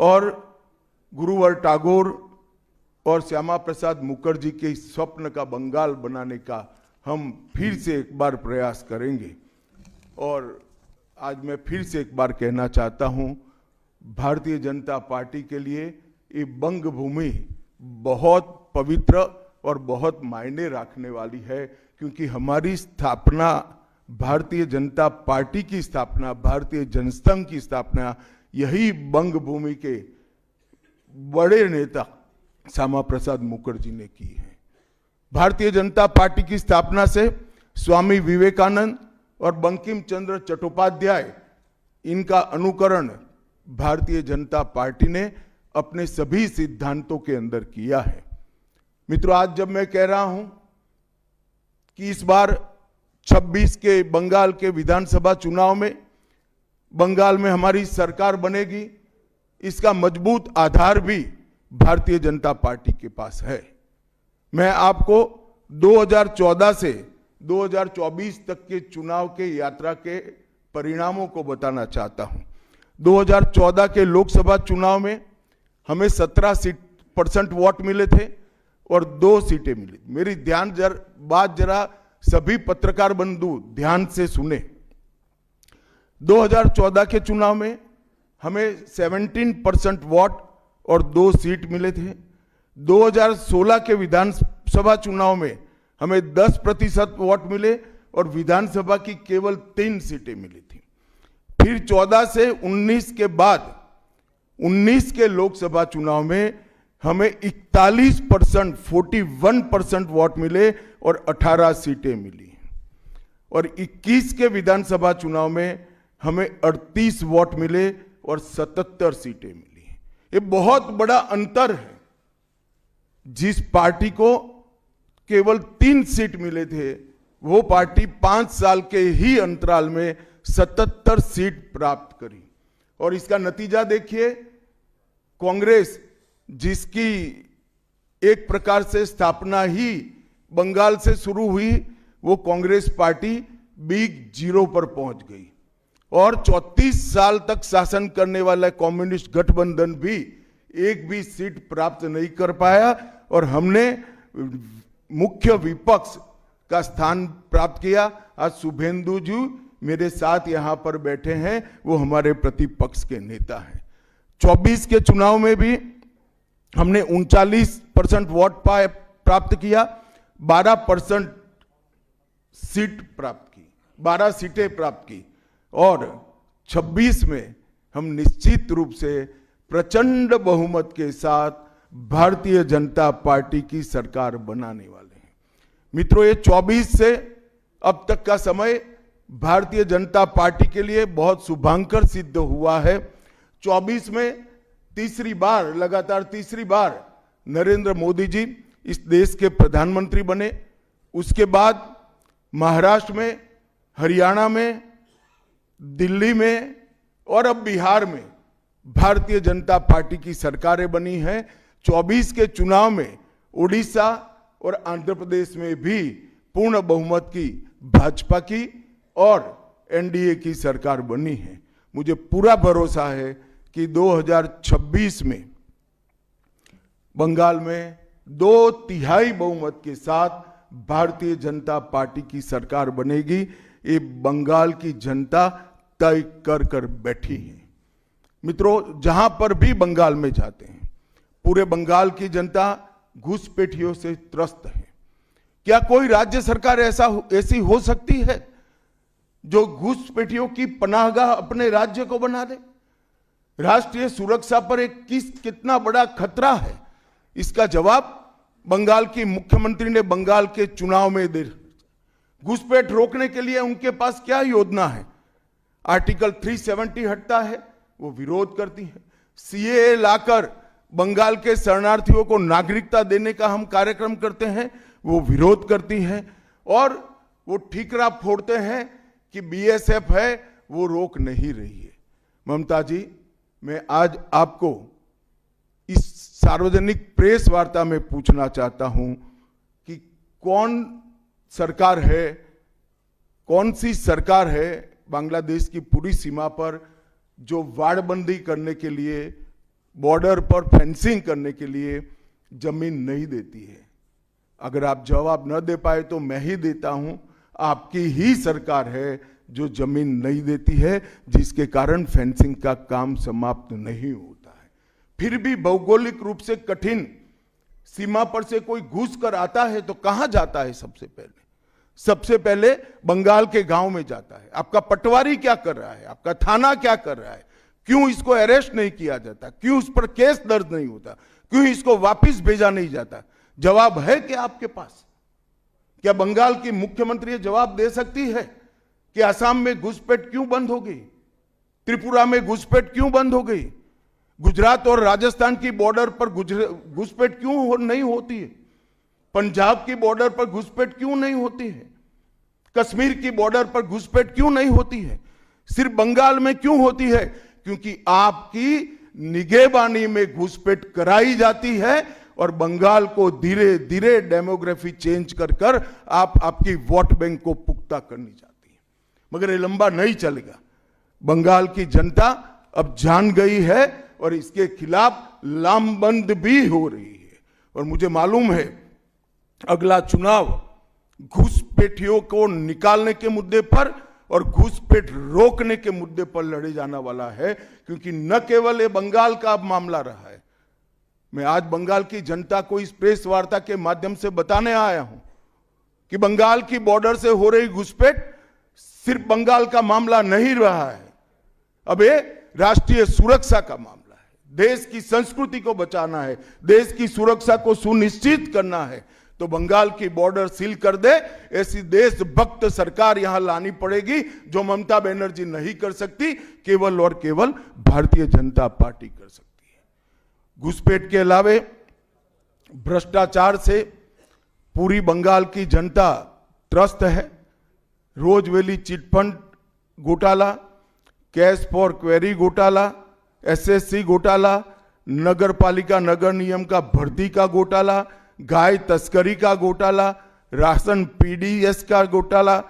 और गुरुवर टैगोर और श्यामा प्रसाद मुखर्जी के स्वप्न का बंगाल बनाने का हम फिर से एक बार प्रयास करेंगे। और आज मैं फिर से एक बार कहना चाहता हूं, भारतीय जनता पार्टी के लिए ये बंग भूमि बहुत पवित्र और बहुत मायने रखने वाली है, क्योंकि हमारी स्थापना, भारतीय जनता पार्टी की स्थापना, भारतीय जनसंघ की स्थापना यही बंग भूमि के बड़े नेता श्यामा प्रसाद मुखर्जी ने की है। भारतीय जनता पार्टी की स्थापना से स्वामी विवेकानंद और बंकिम चंद्र चट्टोपाध्याय, इनका अनुकरण भारतीय जनता पार्टी ने अपने सभी सिद्धांतों के अंदर किया है। मित्रों, आज जब मैं कह रहा हूं कि इस बार 26 के बंगाल के विधानसभा चुनाव में बंगाल में हमारी सरकार बनेगी, इसका मजबूत आधार भी भारतीय जनता पार्टी के पास है। मैं आपको 2014 से 2024 तक के चुनाव के यात्रा के परिणामों को बताना चाहता हूं। 2014 के लोकसभा चुनाव में हमें 17% वोट मिले थे और 2 सीटें मिली। मेरी बात जरा सभी पत्रकार बंधु ध्यान से सुने। 2014 के चुनाव में हमें 17% वोट और 2 सीट मिले थे। 2016 के विधानसभा चुनाव में हमें 10% वोट मिले और विधानसभा की केवल 3 सीटें मिली थी। फिर 14 से 19 के बाद 19 के लोकसभा चुनाव में हमें 41% वोट मिले और 18 सीटें मिली। और 21 के विधानसभा चुनाव में हमें 38 वोट मिले और 77 सीटें मिली। ये बहुत बड़ा अंतर है। जिस पार्टी को केवल 3 सीट मिले थे, वो पार्टी 5 साल के ही अंतराल में 77 सीट प्राप्त करी। और इसका नतीजा देखिए, कांग्रेस, जिसकी एक प्रकार से स्थापना ही बंगाल से शुरू हुई, वो कांग्रेस पार्टी बिग जीरो पर पहुंच गई। और 34 साल तक शासन करने वाला कम्युनिस्ट गठबंधन भी एक भी सीट प्राप्त नहीं कर पाया और हमने मुख्य विपक्ष का स्थान प्राप्त किया। आज शुभेंदु जी मेरे साथ यहां पर बैठे हैं, वो हमारे प्रतिपक्ष के नेता हैं। 24 के चुनाव में भी हमने 39% वोट प्राप्त किया, 12% सीट प्राप्त की, 12 सीटें प्राप्त की। और 26 में हम निश्चित रूप से प्रचंड बहुमत के साथ भारतीय जनता पार्टी की सरकार बनाने वाले हैं। मित्रों, ये 24 से अब तक का समय भारतीय जनता पार्टी के लिए बहुत शुभांकर सिद्ध हुआ है। 24 में लगातार तीसरी बार नरेंद्र मोदी जी इस देश के प्रधानमंत्री बने। उसके बाद महाराष्ट्र में, हरियाणा में, दिल्ली में और अब बिहार में भारतीय जनता पार्टी की सरकारें बनी हैं। 24 के चुनाव में उड़ीसा और आंध्र प्रदेश में भी पूर्ण बहुमत की भाजपा की और एनडीए की सरकार बनी है। मुझे पूरा भरोसा है कि 2026 में बंगाल में 2/3 बहुमत के साथ भारतीय जनता पार्टी की सरकार बनेगी। ये बंगाल की जनता तय कर बैठी है। मित्रों, जहां पर भी बंगाल में जाते हैं, पूरे बंगाल की जनता घुसपैठियों से त्रस्त है। क्या कोई राज्य सरकार ऐसी हो सकती है जो घुसपैठियों की पनाहगाह अपने राज्य को बना दे? राष्ट्रीय सुरक्षा पर कितना बड़ा खतरा है, इसका जवाब बंगाल की मुख्यमंत्री ने बंगाल के चुनाव में दे। घुसपैठ रोकने के लिए उनके पास क्या योजना है? आर्टिकल 370 हटता है, वो विरोध करती है। सीएए लाकर बंगाल के शरणार्थियों को नागरिकता देने का हम कार्यक्रम करते हैं, वो विरोध करती हैं। और वो ठीकरा फोड़ते हैं कि बीएसएफ है, वो रोक नहीं रही है। ममता जी, मैं आज आपको इस सार्वजनिक प्रेस वार्ता में पूछना चाहता हूं कि कौन सी सरकार है बांग्लादेश की पूरी सीमा पर जो वाड़बंदी करने के लिए बॉर्डर पर फेंसिंग करने के लिए जमीन नहीं देती है। अगर आप जवाब न दे पाए तो मैं ही देता हूं, आपकी ही सरकार है जो जमीन नहीं देती है, जिसके कारण फेंसिंग का काम समाप्त नहीं होता है। फिर भी भौगोलिक रूप से कठिन सीमा पर से कोई घुस कर आता है तो कहां जाता है? सबसे पहले बंगाल के गांव में जाता है। आपका पटवारी क्या कर रहा है? आपका थाना क्या कर रहा है? क्यों इसको अरेस्ट नहीं किया जाता? क्यों उस पर केस दर्ज नहीं होता? क्यों इसको वापस भेजा नहीं जाता? जवाब है क्या आपके पास? क्या बंगाल की मुख्यमंत्री जवाब दे सकती है कि असम में घुसपैठ क्यों बंद हो गई? त्रिपुरा में घुसपैठ क्यों बंद हो गई? गुजरात और राजस्थान की बॉर्डर पर घुसपैठ क्यों नहीं होती है? पंजाब की बॉर्डर पर घुसपैठ क्यों नहीं होती है? कश्मीर की बॉर्डर पर घुसपैठ क्यों नहीं होती है? सिर्फ बंगाल में क्यों होती है? क्योंकि आपकी निगहबानी में घुसपैठ कराई जाती है और बंगाल को धीरे धीरे डेमोग्राफी चेंज कर आपकी वोट बैंक को पुख्ता करनी चाहती है। मगर ये लंबा नहीं चलेगा। बंगाल की जनता अब जान गई है और इसके खिलाफ लामबंद भी हो रही है। और मुझे मालूम है अगला चुनाव घुसपैठियों को निकालने के मुद्दे पर और घुसपैठ रोकने के मुद्दे पर लड़े जाने वाला है, क्योंकि न केवल ये बंगाल का मामला रहा है। मैं आज बंगाल की जनता को इस प्रेस वार्ता के माध्यम से बताने आया हूं कि बंगाल की बॉर्डर से हो रही घुसपैठ सिर्फ बंगाल का मामला नहीं रहा है, अब ये राष्ट्रीय सुरक्षा का मामला है। देश की संस्कृति को बचाना है, देश की सुरक्षा को सुनिश्चित करना है, तो बंगाल की बॉर्डर सील कर दे, ऐसी देशभक्त सरकार यहां लानी पड़ेगी जो ममता बनर्जी नहीं कर सकती, केवल और केवल भारतीय जनता पार्टी कर सकती है। घुसपैठ के अलावे भ्रष्टाचार से पूरी बंगाल की जनता त्रस्त है। रोजवेली चिटफंड घोटाला, कैश फॉर क्वेरी घोटाला, एसएससी घोटाला, नगर पालिका नगर नियम का भर्ती का घोटाला, गाय तस्करी का घोटाला, राशन पीडीएस का घोटाला,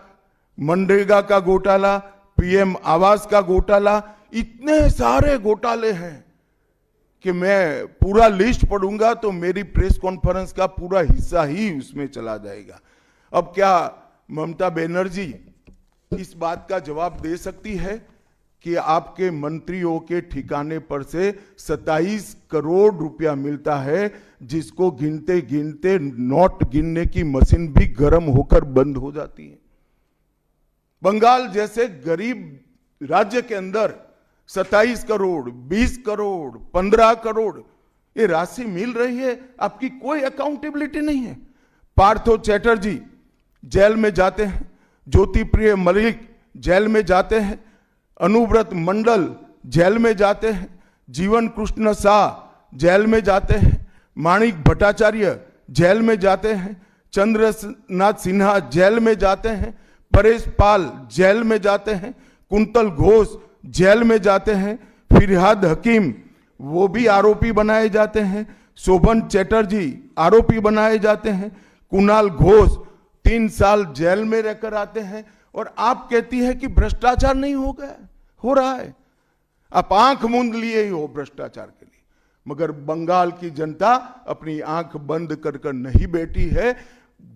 मनरेगा का घोटाला, पीएम आवास का घोटाला, इतने सारे घोटाले हैं कि मैं पूरा लिस्ट पढ़ूंगा तो मेरी प्रेस कॉन्फ्रेंस का पूरा हिस्सा ही उसमें चला जाएगा। अब क्या ममता बनर्जी इस बात का जवाब दे सकती है कि आपके मंत्रियों के ठिकाने पर से 27 करोड़ रुपया मिलता है, जिसको गिनते गिनते नोट गिनने की मशीन भी गर्म होकर बंद हो जाती है? बंगाल जैसे गरीब राज्य के अंदर 27 करोड़, 20 करोड़, 15 करोड़ ये राशि मिल रही है, आपकी कोई अकाउंटेबिलिटी नहीं है। पार्थो चैटर्जी जेल में जाते हैं, ज्योति प्रिय मलिक जेल में जाते हैं, अनुव्रत मंडल जेल में जाते हैं, जीवन कृष्ण शाह जेल में जाते हैं, माणिक भट्टाचार्य जेल में जाते हैं, चंद्रनाथ सिन्हा जेल में जाते हैं, परेश पाल जेल में जाते हैं, कुंतल घोष जेल में जाते हैं, फिरहाद हकीम वो भी आरोपी बनाए जाते हैं, शोभन चैटर्जी आरोपी बनाए जाते हैं, कुणाल घोष 3 साल जेल में रहकर आते हैं, और आप कहती है कि भ्रष्टाचार नहीं हो गया, हो रहा है। आप आंख मूंद लिए ही हो भ्रष्टाचार के लिए, मगर बंगाल की जनता अपनी आंख बंद कर नहीं बैठी है।